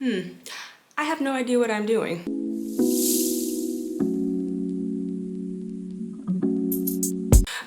I have no idea what I'm doing.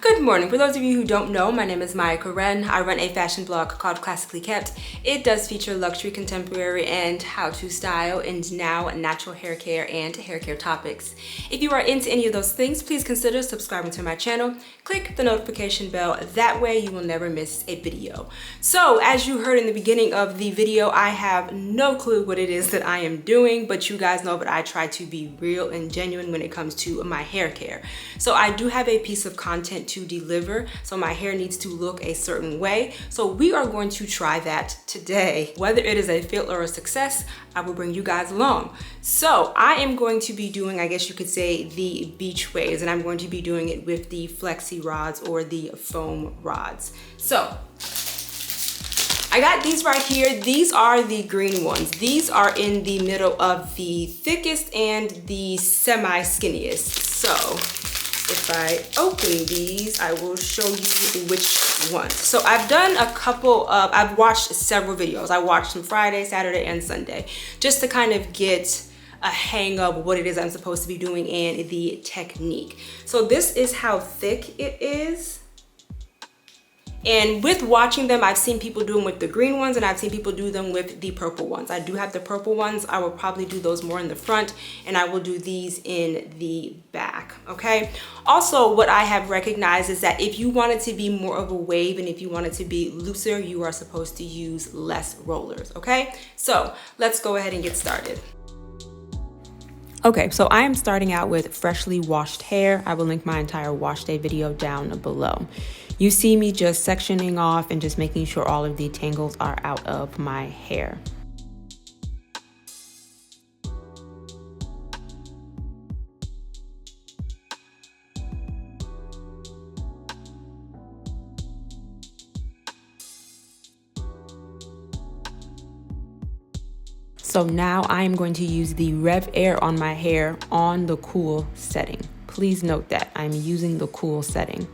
Good morning. For those of you who don't know, my name is Maya Karen. I run a fashion blog called Classically Kept. It does feature luxury, contemporary, and how-to style, and now natural hair care and hair care topics. If you are into any of those things, please consider subscribing to my channel. Click the notification bell. That way you will never miss a video. So as you heard in the beginning of the video, I have no clue what it is that I am doing, but you guys know that I try to be real and genuine when it comes to my hair care. So I do have a piece of content to deliver, so my hair needs to look a certain way. So we are going to try that today. Whether it is a fail or a success, I will bring you guys along. So I am going to be doing, I guess you could say, the beach waves, and I'm going to be doing it with the Flexi rods or the foam rods. So I got these right here. These are the green ones. These are in the middle of the thickest and the semi-skinniest. So if I open these, I will show you which ones. So I've done a couple of, I've watched several videos. I watched them Friday, Saturday, and Sunday, just to kind of get a hang of what it is I'm supposed to be doing and the technique. So this is how thick it is. And with watching them, I've seen people do them with the green ones, and I've seen people do them with the purple ones. I do have the purple ones. I will probably do those more in the front, and I will do these in the back, okay? Also, what I have recognized is that if you want it to be more of a wave and if you want it to be looser, you are supposed to use less rollers, okay? So let's go ahead and get started. Okay, so I am starting out with freshly washed hair. I will link my entire wash day video down below. You see me just sectioning off and just making sure all of the tangles are out of my hair. So now I am going to use the revair on my hair on the cool setting. Please note that I'm using the cool setting.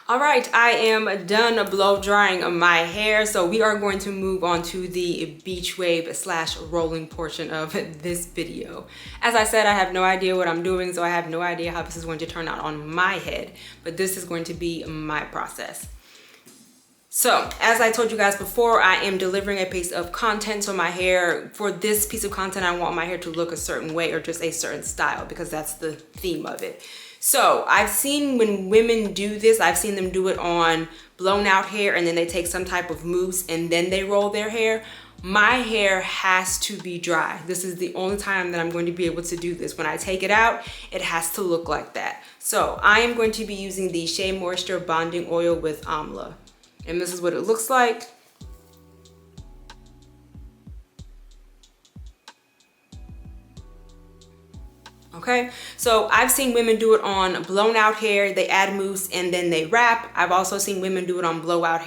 All right, I am done blow drying my hair, so we are going to move on to the beach wave slash rolling portion of this video. As I said, I have no idea what I'm doing, so I have no idea how this is going to turn out on my head, but this is going to be my process. So as I told you guys before, I am delivering a piece of content. So my hair, for this piece of content, I want my hair to look a certain way or just a certain style, because that's the theme of it. So I've seen when women do this, I've seen them do it on blown out hair, and then they take some type of mousse and then they roll their hair. My hair has to be dry. This is the only time that I'm going to be able to do this. When I take it out, it has to look like that. So I am going to be using the Shea Moisture Bonding Oil with Amla. And this is what it looks like. Okay, so I've seen women do it on blown out hair. They add mousse and then they wrap. I've also seen women do it on blown out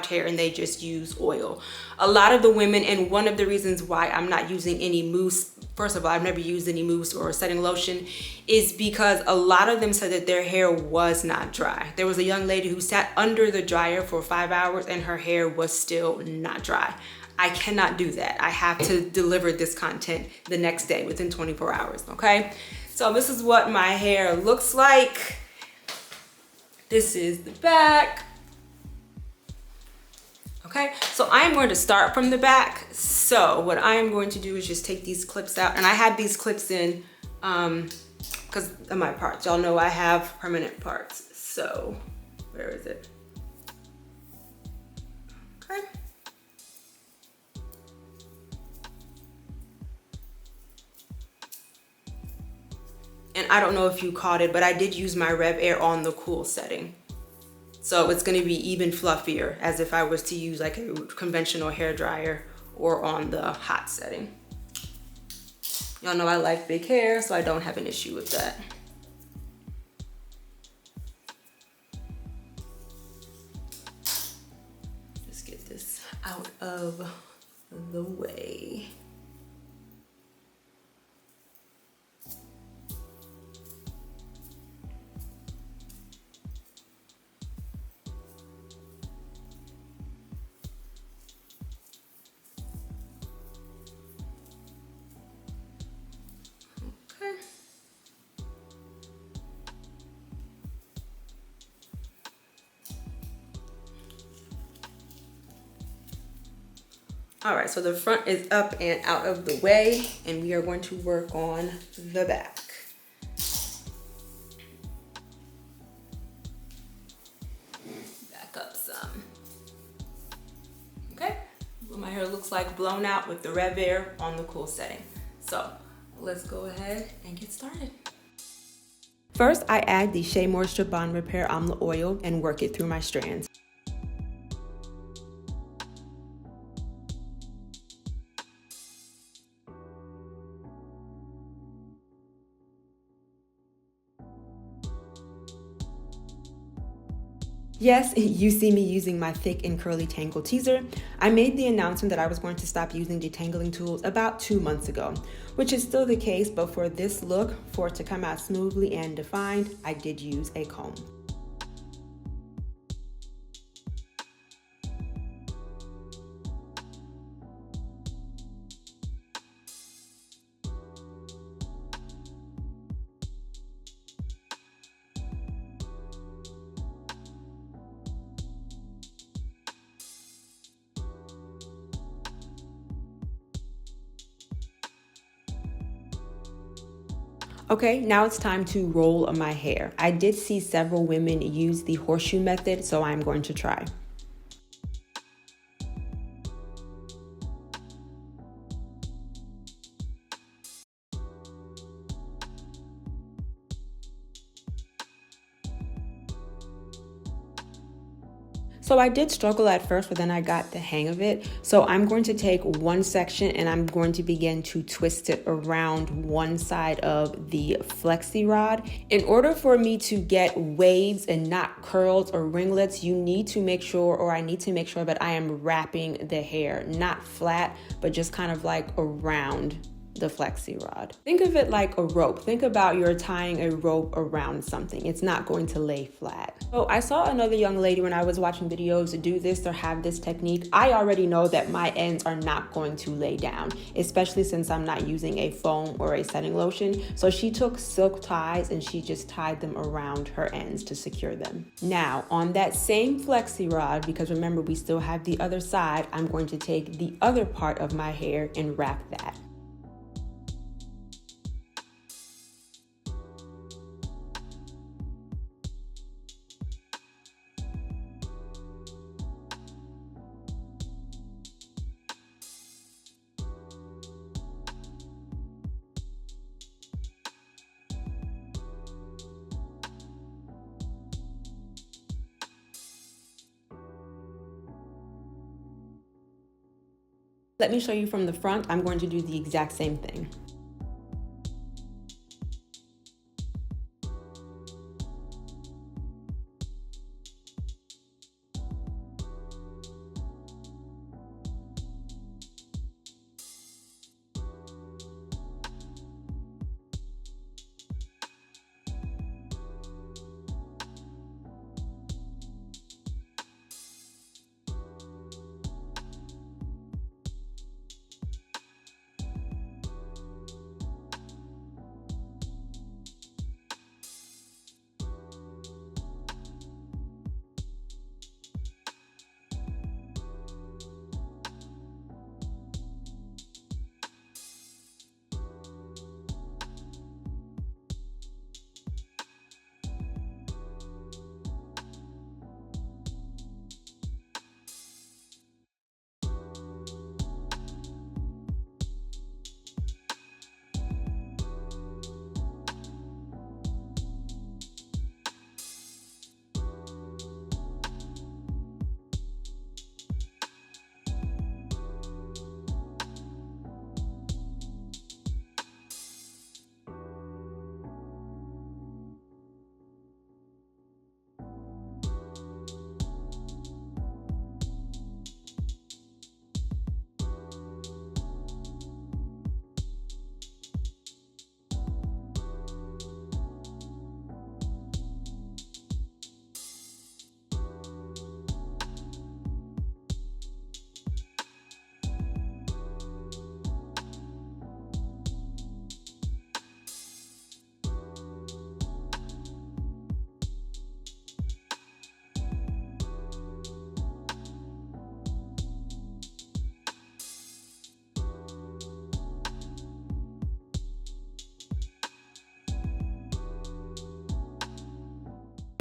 hair, and they just use oil. A lot of the women, and one of the reasons why I'm not using any mousse, first of all, I've never used any mousse or setting lotion, is because a lot of them said that their hair was not dry. There was a young lady who sat under the dryer for 5 hours and her hair was still not dry. I cannot do that. I have to deliver this content the next day within 24 hours, okay? So this is what my hair looks like. This is the back. Okay, so I am going to start from the back. So what I am going to do is just take these clips out, and I had these clips in because of my parts. Y'all know I have permanent parts. So where is it? Okay. And I don't know if you caught it, but I did use my revair on the cool setting. So it's going to be even fluffier as if I was to use like a conventional hair dryer or on the hot setting. Y'all know I like big hair, so I don't have an issue with that. Just get this out of the way. All right, so the front is up and out of the way, and we are going to work on the back. Back up some. Okay, what my hair looks like blown out with the revair on the cool setting. So let's go ahead and get started. First, I add the Shea Moisture Bond Repair Amla Oil and work it through my strands. Yes, you see me using my thick and curly Tangle Teaser. I made the announcement that I was going to stop using detangling tools about 2 months ago, which is still the case, but for this look, for it to come out smoothly and defined, I did use a comb. Okay, now it's time to roll my hair. I did see several women use the horseshoe method, so I'm going to try. So I did struggle at first, but then I got the hang of it. So I'm going to take one section and I'm going to begin to twist it around one side of the Flexi rod. In order for me to get waves and not curls or ringlets, you need to make sure, or I need to make sure that I am wrapping the hair, not flat, but just kind of like around the Flexi rod. Think of it like a rope. Think about you're tying a rope around something. It's not going to lay flat. So I saw another young lady when I was watching videos do this or have this technique. I already know that my ends are not going to lay down, especially since I'm not using a foam or a setting lotion. So she took silk ties and she just tied them around her ends to secure them. Now on that same Flexi rod, because remember we still have the other side, I'm going to take the other part of my hair and wrap that. Let me show you from the front. I'm going to do the exact same thing.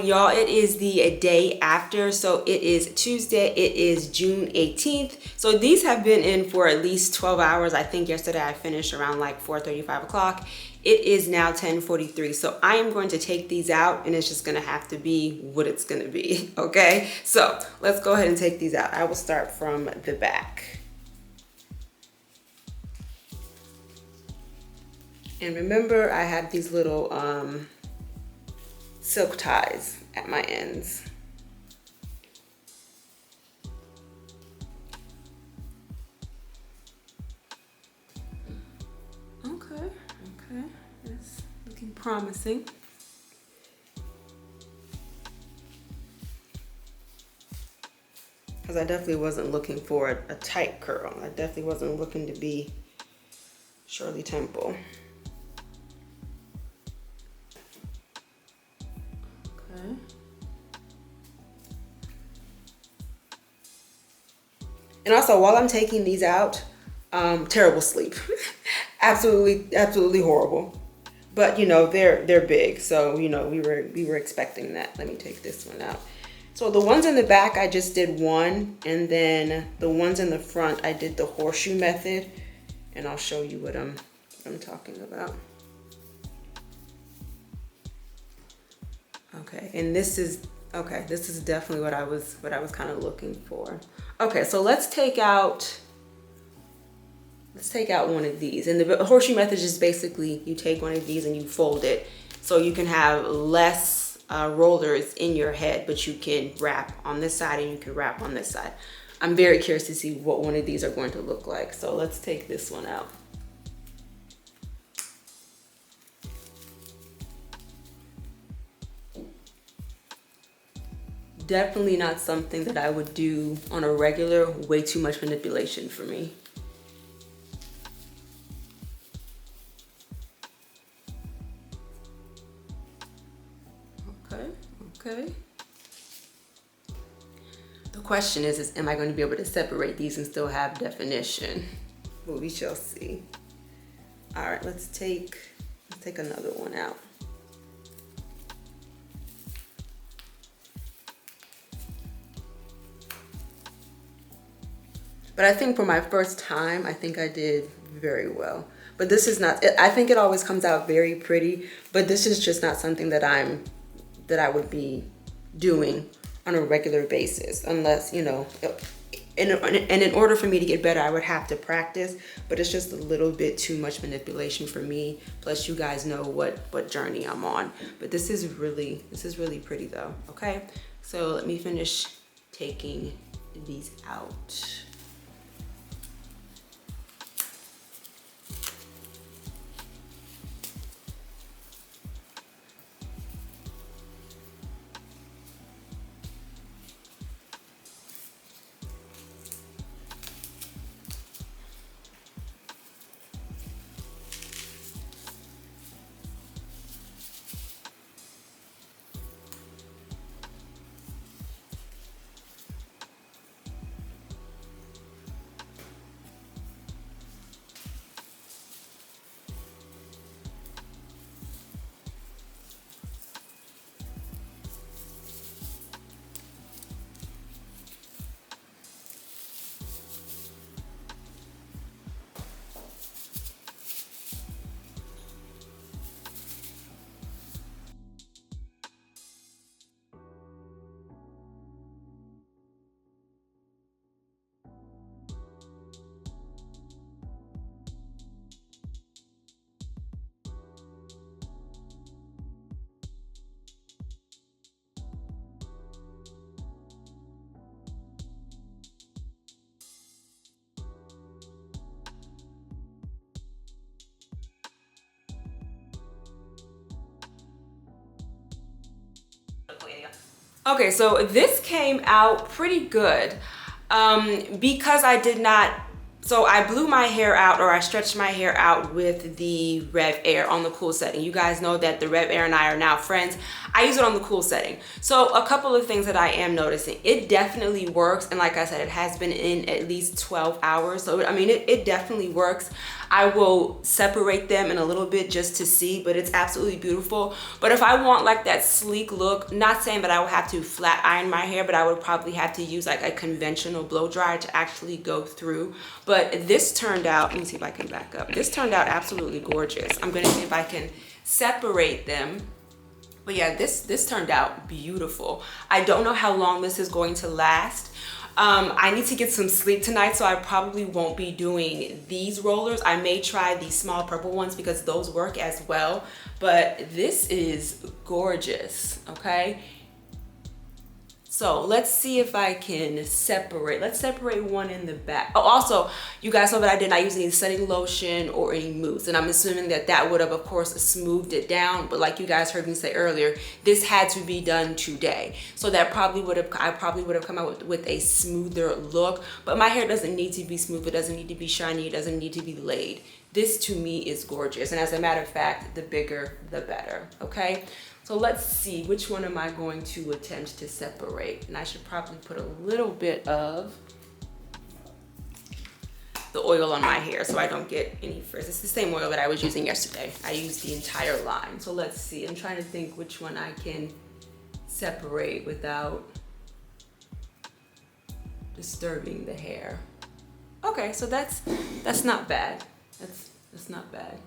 Y'all, it is the day after, so it is Tuesday. It is June 18th. So these have been in for at least 12 hours. I think yesterday I finished around like 4:30, 5 o'clock. It is now 10:43. So I am going to take these out, and it's just gonna have to be what it's gonna be, okay? So let's go ahead and take these out. I will start from the back. And remember, I had these little silk ties at my ends. Okay, that's looking promising. Because I definitely wasn't looking for a tight curl. I definitely wasn't looking to be Shirley Temple. Okay. And also, while I'm taking these out, terrible sleep. absolutely horrible. But you know, they're big, so you know, we were expecting that. Let me take this one out. So the ones in the back, I just did one, and then the ones in the front, I did the horseshoe method, and I'll show you what I'm talking about. Okay, and this is definitely what I was kind of looking for. Okay, so let's take out one of these. And the horseshoe method is basically you take one of these and you fold it so you can have less rollers in your head, but you can wrap on this side and you can wrap on this side. I'm very curious to see what one of these are going to look like. So let's take this one out. Definitely not something that I would do on a regular. Way too much manipulation for me. Okay. The question is am I going to be able to separate these and still have definition? Well, we shall see. All right, let's take another one out. But I think for my first time, I think I did very well. But this is not, I think it always comes out very pretty, but this is just not something that I would be doing on a regular basis, unless, you know, and in order for me to get better, I would have to practice, but it's just a little bit too much manipulation for me. Plus you guys know what journey I'm on, but this is really pretty though. Okay, so let me finish taking these out. Okay, so this came out pretty good because I did not So I blew my hair out, or I stretched my hair out with the revair on the cool setting. You guys know that the revair and I are now friends. I use it on the cool setting. So a couple of things that I am noticing. It definitely works. And like I said, it has been in at least 12 hours. So I mean, it definitely works. I will separate them in a little bit just to see, but it's absolutely beautiful. But if I want like that sleek look, not saying that I would have to flat iron my hair, but I would probably have to use like a conventional blow dryer to actually go through. But this turned out, let me see if I can back up. This turned out absolutely gorgeous. I'm gonna see if I can separate them. But yeah, this turned out beautiful. I don't know how long this is going to last. I need to get some sleep tonight, so I probably won't be doing these rollers. I may try these small purple ones because those work as well. But this is gorgeous, okay? So let's see if I can separate. Let's separate one in the back. Oh, also, you guys know that I did not use any setting lotion or any mousse, and I'm assuming that that would have, of course, smoothed it down. But like you guys heard me say earlier, this had to be done today. So that probably would have, I probably would have come out with a smoother look. But my hair doesn't need to be smooth. It doesn't need to be shiny. It doesn't need to be laid. This to me is gorgeous. And as a matter of fact, the bigger, the better, okay? So let's see, which one am I going to attempt to separate? And I should probably put a little bit of the oil on my hair so I don't get any frizz. It's the same oil that I was using yesterday. I used the entire line. So let's see, I'm trying to think which one I can separate without disturbing the hair. Okay, so that's not bad. That's not bad.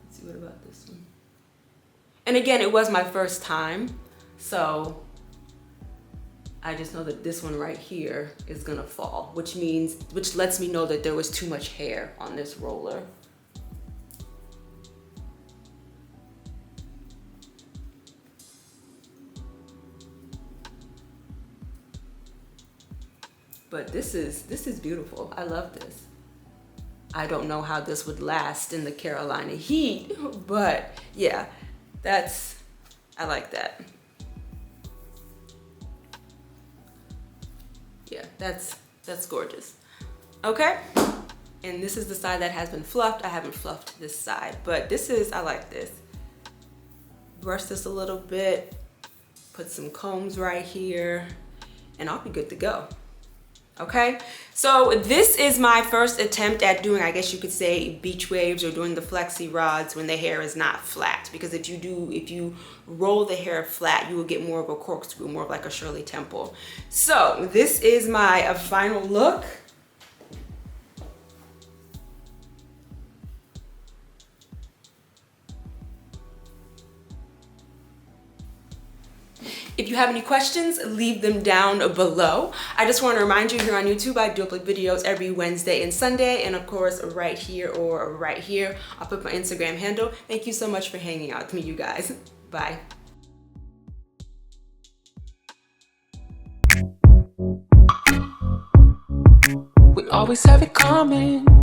Let's see, what about this one? And again, it was my first time, so I just know that this one right here is gonna fall, which lets me know that there was too much hair on this roller. But this is beautiful. I love this. I don't know how this would last in the Carolina heat, but yeah. I like that. Yeah, that's gorgeous. Okay, and this is the side that has been fluffed. I haven't fluffed this side, but I like this. Brush this a little bit, put some combs right here, and I'll be good to go. Okay, so this is my first attempt at doing, I guess you could say, beach waves or doing the flexi rods when the hair is not flat. Because if you roll the hair flat, you will get more of a corkscrew, more of like a Shirley Temple. So this is my final look. If you have any questions, leave them down below. I just want to remind you, here on YouTube, I do upload videos every Wednesday and Sunday, and of course, right here or right here, I'll put my Instagram handle. Thank you so much for hanging out with me, you guys. Bye. We always have it coming.